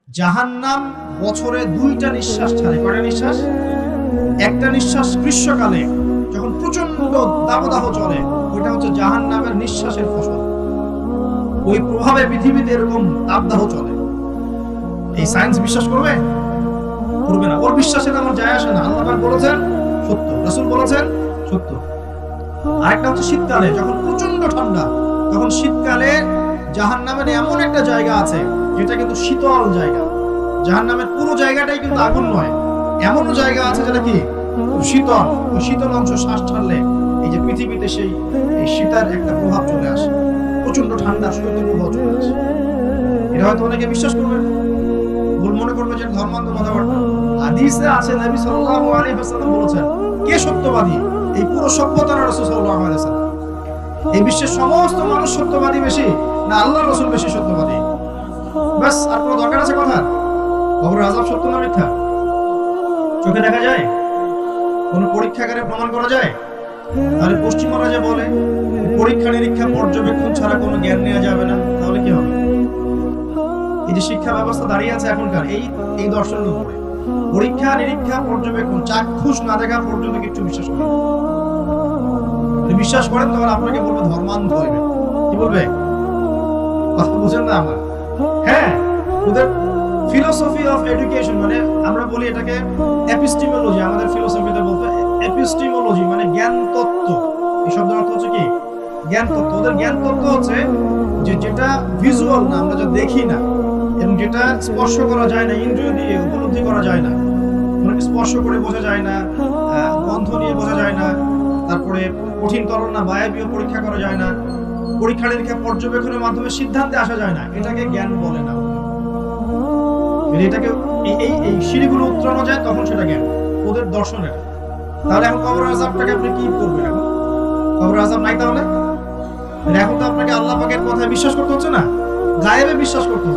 জাহান্নাম বছরে 2টা নিঃশ্বাস ছাড়ে। কয়টা নিঃশ্বাস? একটা নিঃশ্বাস গ্রীষ্মকালে যখন প্রচন্ড দাবদাহ চলে, ওইটা হচ্ছে জাহান্নামের নিঃশ্বাসের ফসল। ওই প্রভাবে পৃথিবীতে এরকম তাপদাহ চলে। এই সায়েন্স বিশ্বাস করবে? করবে না। ওর বিশ্বাসে আমার যায় আসে না। আল্লাহ পাক বলেছেন সত্য, রাসূল বলেছেন সত্য। আরেকটা হচ্ছে শীতকালে যখন প্রচন্ড ঠান্ডা, তখন শীতকালে জাহান্নামের এমন একটা জায়গা আছে যেটা কিন্তু শীতল জায়গা। জাহান্নামের পুরো জায়গাটাই কিন্তু আগুন নয়, এমন জায়গা আছে যেটা কি শীতল। ওই শীতল অংশ শ্বাস ছাড়লে এই যে পৃথিবীতে সেই এই শীতের একটা প্রভাব চলে আসে, প্রচন্ড ঠান্ডা শীতের প্রভাব চলে আসে। এটা হয়তো অনেকে বিশ্বাস করবে, ভুল মনে করবে যে ধর্মান্ধ কথাবার্তা। হাদিসে আছে নবী সাল্লাল্লাহু আলাইহি ওয়াসাল্লাম বলেছেন, কে সত্যবাদী? এই পুরো সভ্যতার রাসূল সাল্লাল্লাহু আলাইহি ওয়াসাল্লাম। এই বিশ্বের সমস্ত মানুষ সত্যবাদী বেশি না আল্লাহর রাসূল বেশি সত্যবাদী? বাস, আর কোনো দরকার আছে কথা? কবরের আযাব সত্য না মিথ্যা? চোখে দেখা যায়? কোন পরীক্ষাগারে প্রমাণ করা যায়? তাহলে পশ্চিমারা যে বলে পরীক্ষা নিরীক্ষা পর্যবেক্ষণ ছাড়া কোনো জ্ঞান নেওয়া যাবে না, তাহলে কি হবে? এই যে শিক্ষা ব্যবস্থা দাঁড়িয়ে আছে এখনকার এই দর্শনের উপরে, পরীক্ষা নিরীক্ষা পর্যবেক্ষণ চাক্ষুষ না দেখা পর্যন্ত কিছু বিশ্বাস করেন। যদি বিশ্বাস করেন তখন আপনাকে বলবে ধর্মান্ধ হইবে। কি বলবে? কথা বুঝেন না আমার? হ্যাঁ, ওদের ফিলোসফি অফ এডুকেশন, মানে আমরা বলি এটাকে এপিস্টিমোলজি, আমাদের ফিলোসফিতে বলতে এপিস্টিমোলজি মানে জ্ঞান তত্ত্ব। এই শব্দের অর্থ হচ্ছে কি? জ্ঞান তত্ত্ব। ওদের জ্ঞান তত্ত্ব হচ্ছে যে যেটা ভিজুয়াল না, আমরা যা দেখি না, এবং যেটা স্পর্শ করা যায় না, ইন্দ্রিয় দিয়ে উপলব্ধি করা যায় না, মানে স্পর্শ করে বোঝা যায় না, গন্ধ নিয়ে বোঝা যায় না, তারপরে কঠিন তরল না বায়বীয় পরীক্ষা করা যায় না, পরীক্ষা নিরীক্ষা পর্যবেক্ষণের মাধ্যমে সিদ্ধান্তে আসা যায় না, এটাকে জ্ঞান বলে না। এটাকে এই সিঁড়িগুলো উত্তরানো যায় তখন সেটা জ্ঞান, ওদের দর্শন এটা। তাহলে এখন কবর আযাবটাকে আপনি কি করবেন? এখন কবর আযাব নাই, তাহলে এখন তো আপনাকে আল্লাহ পাকের কথায় বিশ্বাস করতে হচ্ছে না, গায়েবে বিশ্বাস করতে হচ্ছে।